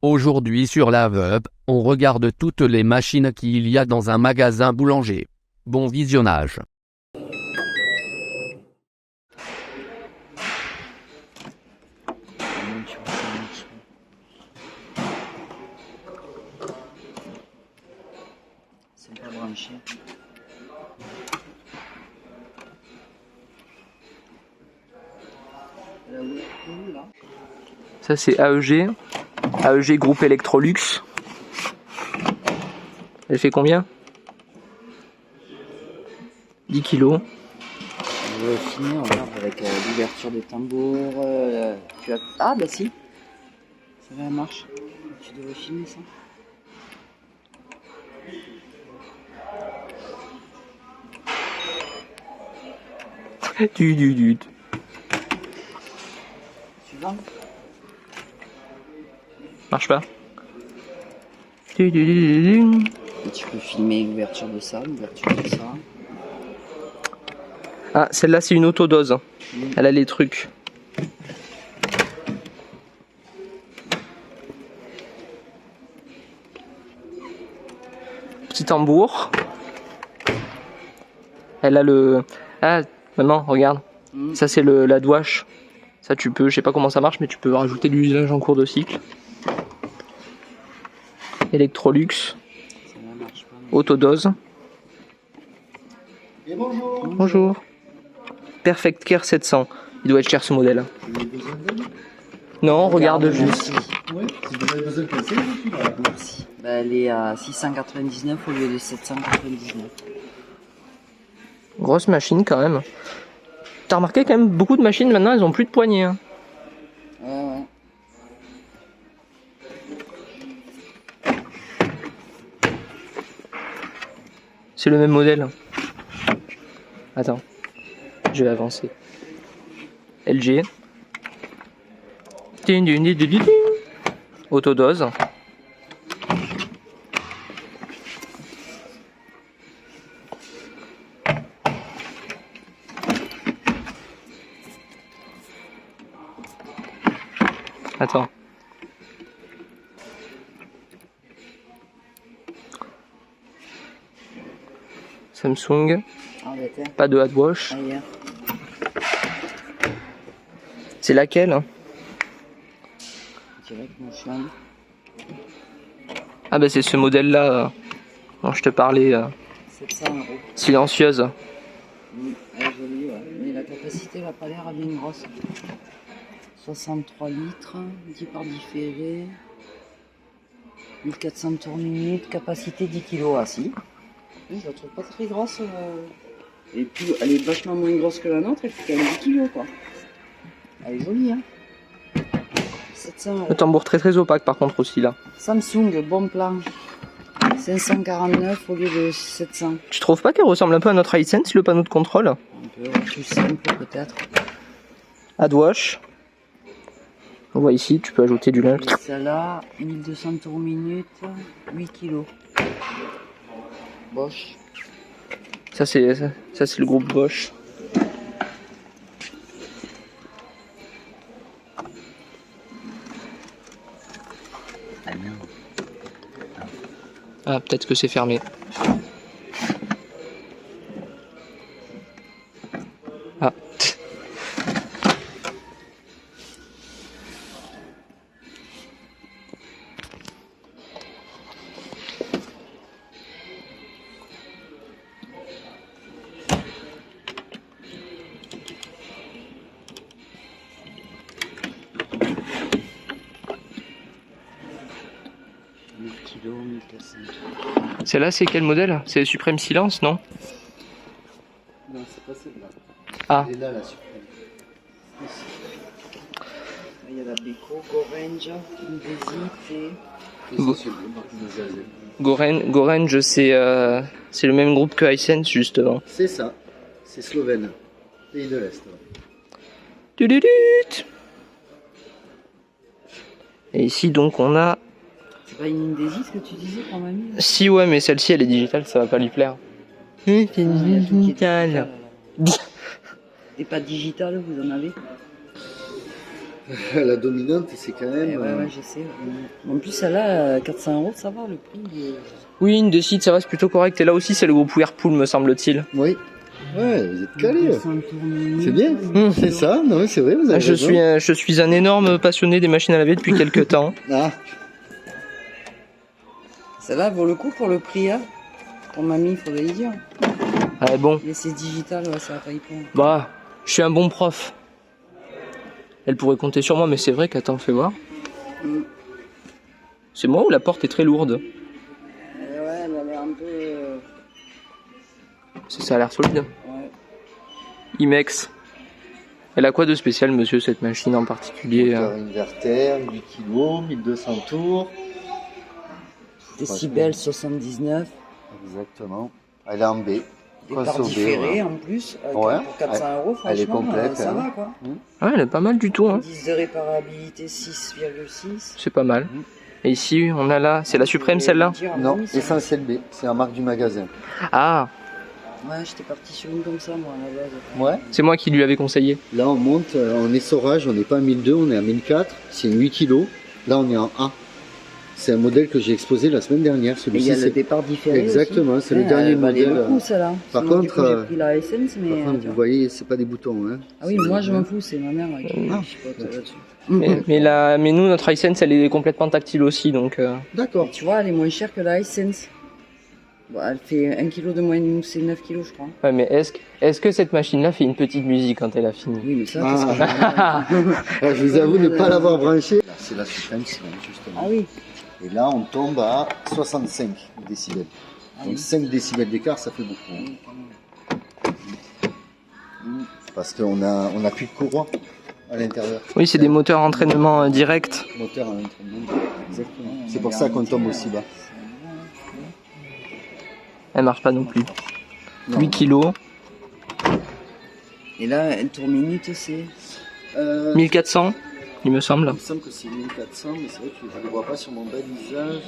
Aujourd'hui sur la Web, on regarde toutes les machines qu'il y a dans un magasin boulanger. Bon visionnage. C'est pas branché. Ça c'est AEG groupe Electrolux. Elle fait combien? 10 kilos. On va finir avec l'ouverture des tambours. Tu as... Ah bah si, ça va, marche. Tu devrais filmer ça. Du. Suivant. Marche pas. Et tu peux filmer l'ouverture de ça, l'ouverture de ça. Ah, celle-là c'est une autodose. Elle a les trucs. Petit tambour. Elle a le... Ah, maman, regarde. Ça c'est la douache. Ça tu peux, je sais pas comment ça marche, mais tu peux rajouter de l'usage en cours de cycle. Electrolux. Autodose. Et bonjour. Bonjour. Perfect Care 700. Il doit être cher ce modèle. Non, regarde juste. Oui, si vous avez besoin de passer, je suis là. Merci. Bah, elle est à 699 au lieu de 799. Grosse machine quand même. T'as remarqué quand même beaucoup de machines maintenant, elles ont plus de poignées. Hein. Ouais. C'est le même modèle. Attends, je vais avancer. LG. Autodose. Attends. Samsung. Pas de handwash. C'est laquelle hein? Direct motion. Ah bah c'est ce modèle là dont je te parlais. 700 €. Silencieuse. Elle est jolie, ouais. Mais la capacité va pas l'air bien grosse. 63 litres, 10 par différé, 1400 tours minute, capacité 10 kg. Ah si, je la trouve pas très grosse. Et puis elle est vachement moins grosse que la nôtre, elle fait quand même 10 kg quoi. Elle est jolie hein. 700 €. Le tambour très opaque par contre aussi là. Samsung, bon plan. 549 au lieu de 700. Tu trouves pas qu'elle ressemble un peu à notre Hisense, le panneau de contrôle? Un peu plus simple peut-être. Handwash. On voit ici, tu peux ajouter du linge. Et celle-là, 1200 tours minute, 8 kg. Bosch. Ça c'est le groupe Bosch. Ah, peut-être que c'est fermé. Ah. Celle-là, c'est quel modèle? C'est Supreme Silence, non? Non, c'est pas celle-là. Ah. Elle est là, la Supreme. Il y a la Beko, Gorange, Indesit et... Gorange, c'est le même groupe que Hisense, justement. C'est ça. C'est slovène. Pays de l'Est. Et ici, donc, on a... C'est pas une Indesit que tu disais qu'on m'a mis? Si, ouais, mais celle-ci, elle est digitale, ça va pas lui plaire. C'est digital. Et pas digital, vous en avez? La dominante, c'est quand même. Ouais, je sais. En plus, celle-là, 400 €, ça va, le prix. Oui, une décide, ça reste plutôt correct. Et là aussi, c'est le groupe Whirlpool, me semble-t-il. Oui. Ouais, vous êtes calé. C'est bien. C'est ça, non, mais c'est vrai, vous avez Je raison. suis un énorme passionné des machines à laver depuis quelques temps. Ah, Celle-là vaut le coup pour le prix, hein. Ton mamie, il faudrait y dire. Ah bon, Mais c'est digital, ouais, ça va pas y prendre. bah, je suis un bon prof. Elle pourrait compter sur moi, mais c'est vrai qu'attends, fais voir. Mm. C'est moi ou la porte est très lourde? Ouais, elle a l'air un peu. Ça a l'air solide. Ouais. Imex. Elle a quoi de spécial, monsieur, cette machine en particulier? moteur inverter, 8 kg, 1200 tours. Décibels 79. Exactement. Elle est en B. Départ Consommée, différé ouais. en plus. Ouais. Pour 400 €, franchement, Elle est complète, ça hein. va quoi. Ah, elle est pas mal du tout, hein. 10 de réparabilité 6,6. C'est pas mal. Et ici, on a là, c'est la suprême celle-là? Non, Essentiel B. C'est la marque du magasin. Ah, Ouais, j'étais parti sur une comme ça, moi, à la base. Ouais. c'est moi qui lui avais conseillé. Là, on monte en essorage. On n'est pas à 1002, on est à 1004. C'est 8 kg. Là, on est en A. C'est un modèle que j'ai exposé la semaine dernière. Et il Celui-ci, y a le c'est départ différé. exactement. C'est le Ouais, dernier elle valait modèle. le coup, celle-là. Par Sinon, du contre, coup, j'ai pris la Essence, mais. Par contre, tu vous vois. voyez, c'est pas des boutons. Hein. Ah oui, moi je m'en fous, c'est ma mère qui Ah. chipote là-dessus. Mais nous, notre iSense, elle est complètement tactile aussi, donc... D'accord. Tu vois, elle est moins chère que la Essence. Bon, elle fait 1 kg de moins, nous c'est 9 kg, je crois. Ouais, mais est-ce que cette machine-là fait une petite musique quand elle a fini? Oui, mais ça, Ah. Je vous avoue ne pas l'avoir branché. C'est la suprême, justement. Ah oui. Et là, on tombe à 65 décibels. Ah Donc oui. 5 décibels d'écart, ça fait beaucoup. Parce qu'on a plus de courroie à l'intérieur. Oui, c'est des moteurs entraînement direct. Moteur à l'entraînement. Exactement. C'est pour ça qu'on tombe aussi bas. Elle marche pas non plus. Non. 8 kilos, Et là, un tour minute, c'est. 1400, il me semble. Il me semble que c'est 1400, mais c'est vrai que je ne le vois pas sur mon balisage.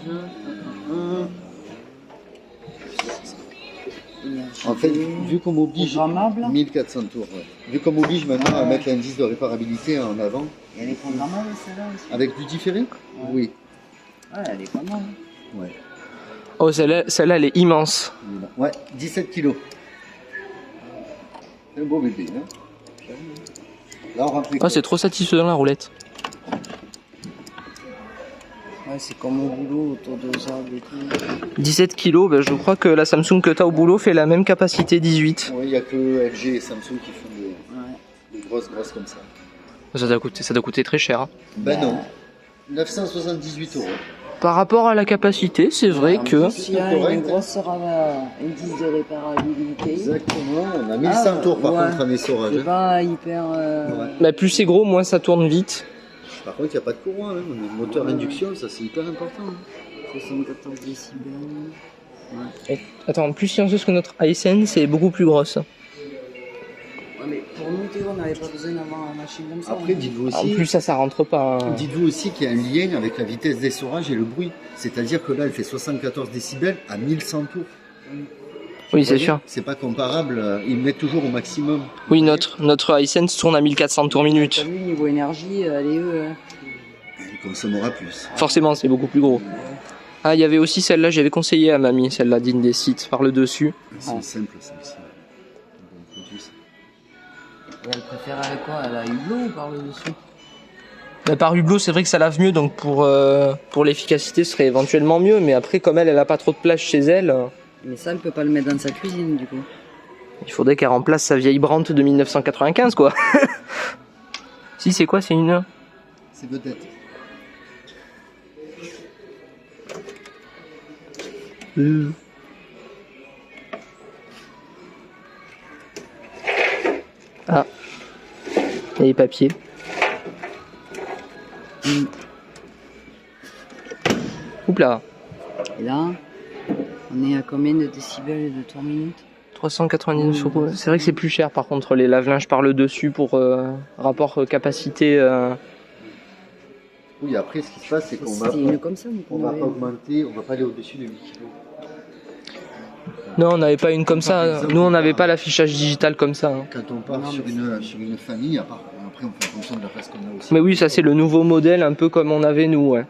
En fait, vu qu'on m'oblige Programmable. 1400 tours, ouais. Vu qu'on m'oblige maintenant à mettre l'indice de réparabilité en avant, Et elle est programmable, celle-là aussi. avec du différé, oui. Ouais, elle est pas mal. Ouais. Oh, celle-là, elle est immense. Ouais, 17 kilos. C'est un beau bébé, hein. Là, on rentre les Oh, c'est trop satisfaisant la roulette. Ouais, c'est comme au boulot, autour de ça et tout. 17 kilos, ben, je crois que la Samsung que tu as au boulot fait la même capacité 18. Ouais, il n'y a que LG et Samsung qui font des grosses comme ça. Ça doit coûter très cher. Hein. Ben non. 978 €. Par rapport à la capacité, c'est vrai que... S'il y a une grosse indice de réparabilité. Exactement, on a 1100 tours par contre en essorage. C'est Hein. pas hyper. Ouais. Bah, plus c'est gros, moins ça tourne vite. Par contre, il n'y a pas de courant, hein. On a un moteur induction, ça c'est hyper important. Hein. 74 décibels. Et, attends, plus silencieuse que notre iSense, c'est beaucoup plus grosse. Ouais, mais pour nous, Théo, on n'avait pas besoin d'avoir une machine comme ça. Après, hein. dites-vous En aussi, plus, ça rentre pas. Hein. dites-vous aussi qu'il y a un lien avec la vitesse d'essorage et le bruit. C'est-à-dire que là, elle fait 74 décibels à 1100 tours. Oui, Vous c'est voyez, sûr. C'est pas comparable, ils mettent toujours au maximum. Oui, notre iSense tourne à 1400 tours minute. T'as vu, niveau énergie, elle est Il consommera plus. Forcément, c'est beaucoup plus gros. Ah, il y avait aussi celle-là, j'avais conseillé à mamie, celle-là d'Indesit, par le dessus. C'est simple, celle-ci. Et elle préfère avec quoi? Elle a Hublot ou par le dessus? Mais par Hublot, c'est vrai que ça lave mieux, donc pour l'efficacité, ce serait éventuellement mieux. Mais après, comme elle a pas trop de place chez elle, Mais ça, elle peut pas le mettre dans sa cuisine, du coup. il faudrait qu'elle remplace sa vieille Brandt de 1995, quoi. Si, c'est quoi? C'est une... C'est peut-être. Ah. Et les papiers. Oups là. Et là, on est à combien de décibels et de tours minute? 399 €. C'est vrai que c'est plus cher par contre les lave-linges par le dessus pour rapport capacité. Oui, après, ce qui se passe, c'est qu'on va, C'était une comme ça, on va pas augmenter, on va pas aller au-dessus de 8 kg. Non, on n'avait pas une comme ça. Nous, on n'avait pas l'affichage digital comme ça. Hein. Quand on part Non, sur mais une famille, à part après on fait en fonction de la place qu'on a aussi. Mais oui, ça c'est le nouveau modèle, un peu comme on avait nous, ouais.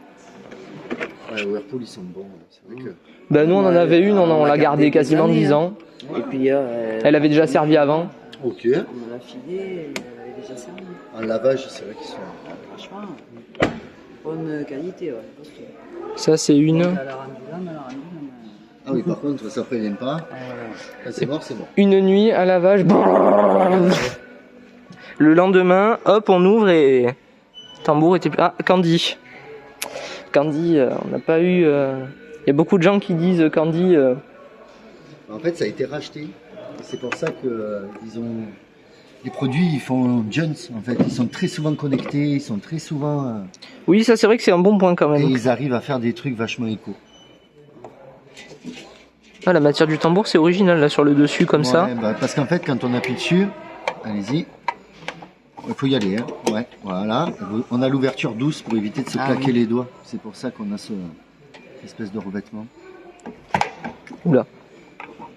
Ouais, Whirlpool ils sont bons, c'est vrai que... Bah nous on en avait une, on l'a gardée quasiment 10 ans. Et puis, Elle avait déjà servi avant. Ok. on l'a filé, elle avait déjà servi. En lavage, c'est vrai qu'ils sont... Franchement, bonne qualité, ouais. costaud. Ça c'est une. Elle a rendu l'âme, elle a rendu l'âme. Ah oui, par contre, ça prévient pas. Quand c'est mort, c'est mort. Une nuit à lavage. Le lendemain, hop, on ouvre et tambour était plus. Ah, Candy. Candy, on n'a pas eu. Il y a beaucoup de gens qui disent Candy. En fait, ça a été racheté. C'est pour ça que ils ont... Les produits, ils font Jones, en fait. Ils sont très souvent connectés, ils sont très souvent... Oui, ça c'est vrai que c'est un bon point quand et même. ils arrivent à faire des trucs vachement éco. Ah, la matière du tambour, c'est original là sur le dessus comme ça. Ouais, bah, parce qu'en fait, quand on appuie dessus, allez-y, il faut y aller. Hein. Ouais, voilà. On a l'ouverture douce pour éviter de se claquer les doigts. C'est pour ça qu'on a cette espèce de revêtement. Oula.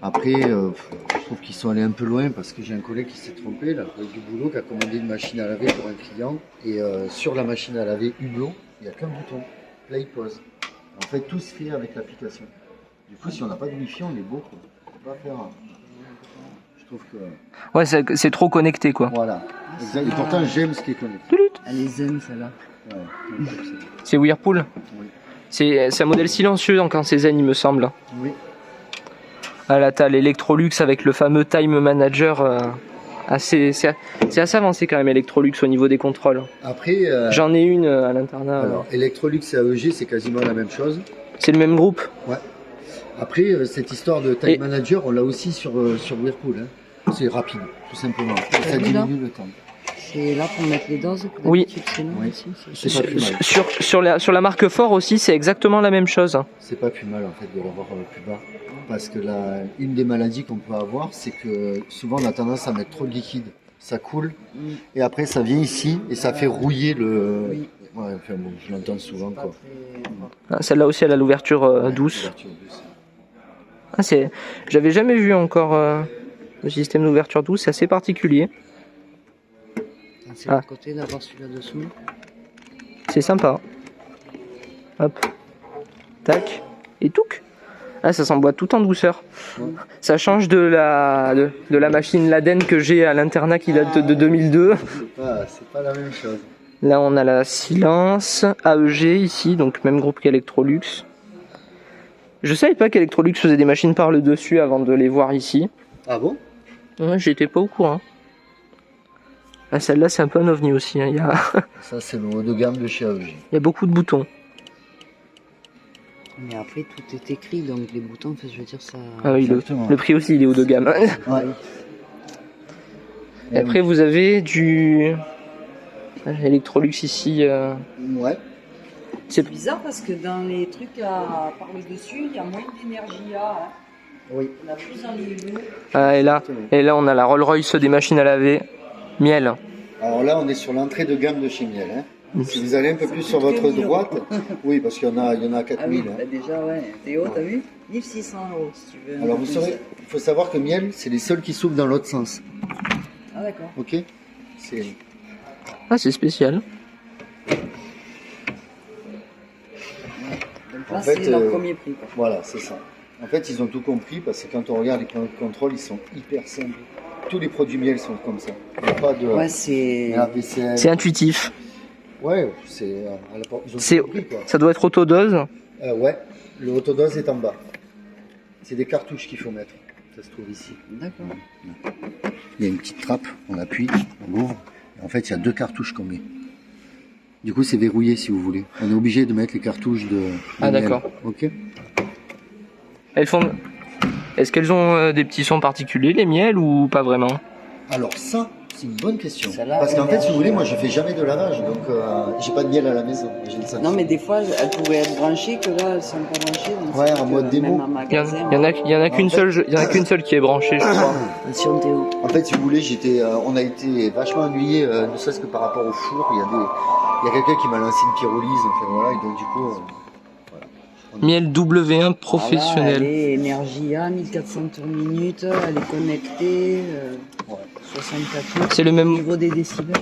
Après, je trouve qu'ils sont allés un peu loin parce que j'ai un collègue qui s'est trompé, là, avec du boulot, qui a commandé une machine à laver pour un client. Et sur la machine à laver Hublot, il n'y a qu'un bouton, play, pause. En fait, tout se fait avec l'application. Du coup, si on n'a pas de wifi, on est beau. Quoi. On peut pas faire. Je trouve que. Ouais, c'est trop connecté quoi. Voilà. Exact. Et pourtant, j'aime ce qui est connecté. Elle est zen, celle-là. Ouais. C'est Whirlpool. Oui. C'est un modèle silencieux donc en Cézanne il me semble. Oui. Ah là t'as l'Electrolux avec le fameux Time Manager. C'est assez avancé quand même Electrolux au niveau des contrôles. Après. J'en ai une à l'internat. Alors, Electrolux et AEG, c'est quasiment la même chose. C'est le même groupe. Ouais. Après, cette histoire de Time Manager, on l'a aussi sur Whirlpool. Hein. C'est rapide, tout simplement. Et ça diminue le temps. C'est là pour mettre les doses. Oui. Oui. C'est pas plus mal. Sur la marque Fort aussi, c'est exactement la même chose. C'est pas plus mal en fait de l'avoir plus bas. Parce que une des maladies qu'on peut avoir, c'est que souvent on a tendance à mettre trop de liquide. Ça coule et après ça vient ici et ça fait rouiller le. Oui. Ouais, enfin bon, je l'entends souvent quoi. Ah, celle-là aussi elle a l'ouverture douce. L'ouverture douce. Ah, j'avais jamais vu encore le système d'ouverture douce, c'est assez particulier. C'est le côté d'avoir celui-là dessous. C'est sympa. Hop. Tac. Et touc. Ah, ça s'emboîte tout en douceur. Ouais. Ça change de la machine Laden que j'ai à l'internat qui date de 2002. C'est pas la même chose. Là, on a la Silence, AEG ici, donc même groupe qu'Electrolux. Je savais pas qu'Electrolux faisait des machines par le dessus avant de les voir ici. Ah bon? Ouais, j'étais pas au courant. Ah, celle-là, c'est un peu un ovni aussi. Hein. Ça, c'est le haut de gamme de chez AEG. Il y a beaucoup de boutons. Mais après, tout est écrit, donc les boutons, je veux dire, ça. Ah oui, le prix aussi, il est haut de gamme. Ouais. Et après, vous avez du Electrolux ici. Ouais. C'est bizarre parce que dans les trucs par le dessus, il y a moins d'énergie là. Hein. Oui. On a plus dans les loups. Ah, et là, on a la Rolls-Royce des machines à laver. Miel. Alors là, on est sur l'entrée de gamme de chez Miel. Hein. Si vous allez un peu plus sur votre droite, oui, parce qu'il y en a à 4000. Ah oui, hein. bah déjà, ouais. Théo, t'as vu 1600 € si tu veux. Alors, il faut savoir que Miel, c'est les seuls qui s'ouvrent dans l'autre sens. Ah, d'accord. Ok. C'est. Ah, c'est spécial. Donc là, En fait, c'est leur premier prix. Quoi. Voilà, c'est ça. En fait, ils ont tout compris parce que quand on regarde les plans de contrôle, ils sont hyper simples. Tous les produits Miel sont comme ça. Il n'y a pas de. Ouais, c'est. C'est intuitif. Ouais, c'est. Ils ont tout compris, quoi. Ça doit être autodose. Ouais, le autodose est en bas. C'est des cartouches qu'il faut mettre. Ça se trouve ici. D'accord. Il y a une petite trappe, on appuie, on ouvre. Et en fait, il y a 2 cartouches qu'on met. Du coup, c'est verrouillé si vous voulez. On est obligé de mettre les cartouches de Ah, miel. d'accord. Ok. Est-ce qu'elles ont des petits sons particuliers, les miels, ou pas vraiment? Alors ça, c'est une bonne question. Celle-là, Parce qu'en ouais, fait, si vous voulez, moi, je fais jamais de lavage, donc j'ai pas de miel à la maison. Non, mais des fois, elles pourraient être branchées, que là, elles sont pas branchées. Donc Ouais, c'est en que mode démo. même en Il y magasin, en a qu'une seule, il y en a qu'une seule qui est branchée, je crois. Attention, Théo. En fait, si vous voulez, on a été vachement ennuyés, ne serait-ce que par rapport au four. Il y a quelqu'un qui m'a lancé une pyrolise, enfin voilà, et donc du coup, voilà. Miel W1 Voilà, professionnel. elle est énergie A, 1400 tours minute, elle est connectée, 64 tours. C'est le Au même. niveau des décibels.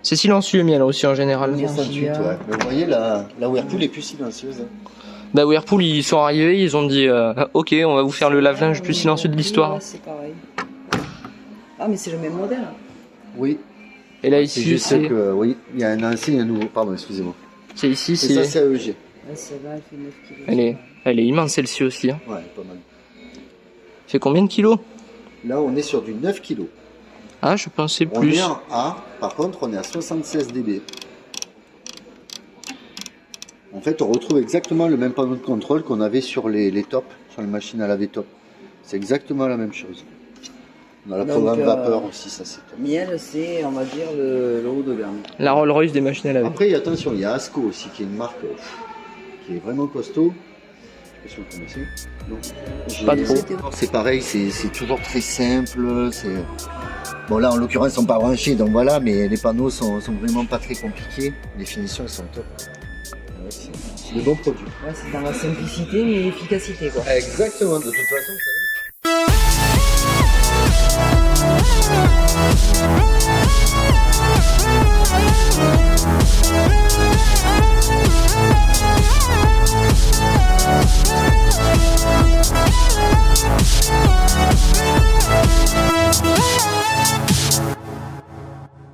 C'est silencieux, miel aussi en général. Oui. 68, ouais. Mais vous voyez, la Whirlpool est plus silencieuse. Hein. Bah Whirlpool, ils sont arrivés, ils ont dit ok, on va vous faire le lave-linge le plus silencieux de l'histoire. Ouais, c'est pareil. Ah, mais c'est le même modèle. Oui. Et là C'est ici, juste c'est que, oui, il y a un ancien et un nouveau. Pardon, excusez-moi. c'est ici, Et ça, c'est c'est AEG. Ouais, celle-là, elle fait 9 kilos. elle est immense celle-ci aussi. Hein. Ouais, pas mal. Fait combien de kilos? Là, on est sur du 9 kg. Ah, je pensais On plus. est en A, par contre, on est à 76 dB. En fait, on retrouve exactement le même panneau de contrôle qu'on avait sur les tops, sur les machines à laver top. C'est exactement la même chose. On a le Donc, programme vapeur aussi, ça c'est top. Miel, c'est, on va dire, le haut de gamme. La Rolls-Royce des machines à laver. Après, attention, il y a Asco aussi, qui est une marque qui est vraiment costaud. Je sais pas si vous connaissez. Non. Pas trop. C'est pareil, c'est toujours très simple. Bon là, en l'occurrence, ils sont pas branchés, donc voilà, mais les panneaux sont vraiment pas très compliqués. Les finitions, elles sont top. Ouais, c'est des bons produits. Ouais, c'est dans la simplicité, mais l'efficacité, quoi. Exactement, de toute façon, ça